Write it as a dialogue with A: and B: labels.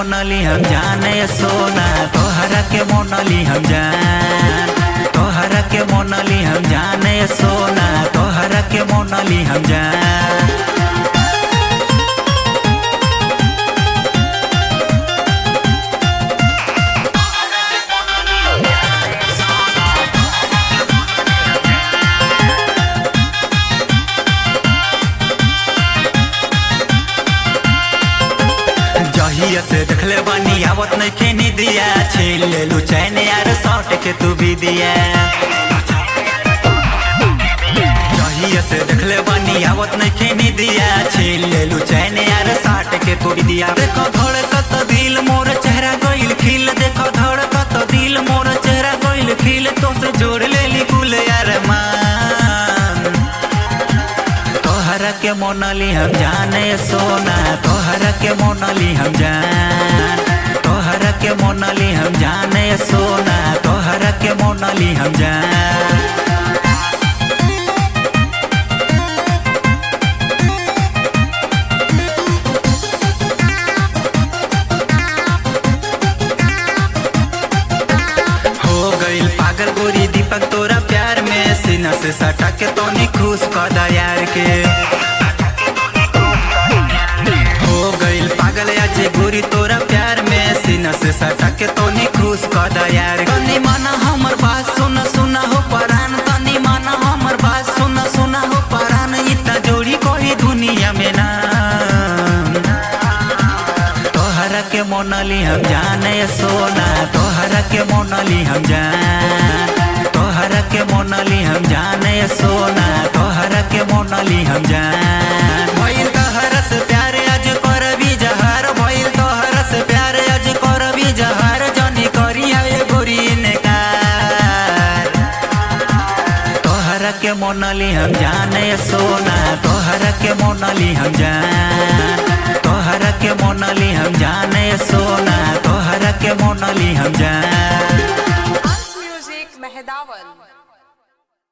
A: मोनली हम जाने सोना, तोहरा के मोनली हम जान, तोहरा के मोनली हम जाने सोना, तोहरा के मोनली हम जान। जहिया से देखले बानी आवत नहीं खेनी दिया, छील ले लू चैन यार सौट के तू भी दिया। जहिया से देखले बानी आवत नहीं खेनी दिया, छील ले लू चैन यार सौट के तू भी दिया। देखो धड़कत दिल मोर चेहरा गइल खिल, देखो धड़कत दिल मोर चेहरा गइल खिल, तो से जोड़ ले ली कुल यार मान। तोहरा के मोनली हम जाने सोना, तोहरा के मोनली हम जान, तोहरा के मोनली हम जाने सोना, तोहरा के मोनली हम जान। हो गइल पागल गोरी दीपक तोरा प्यार में, सीना से सटा के तोनी खुश कर यार के। हो गइल पागल आज गोरी तोरा प्यार में, सीना से सटा के तोनी खुश कर यार। तनी माना हमर बात सुना सुना हो परान, तनी माना हमर बात सुना सुना हो परान, इतना जोड़ी कोई दुनिया में ना। तोहरा के मोनली हम जाने सोना, तोहरा के मोनली हम जान, तोहरा के मोनली हम जाने सोना, तोहरा के मोनली हम जान। भइल तोहरा से प्यार आज करबी जहर, भइल तोहरा से प्यार आज करबी जहर, जनी करी है गोरी नेकार। तोहरा के मोनली हम जाने सोना, तोहरा के मोनली हम जान, तोहरा के मोनली हम जाने सोना, तोहरा के मोनली हम जान।
B: म्यूजिक मेहदावल।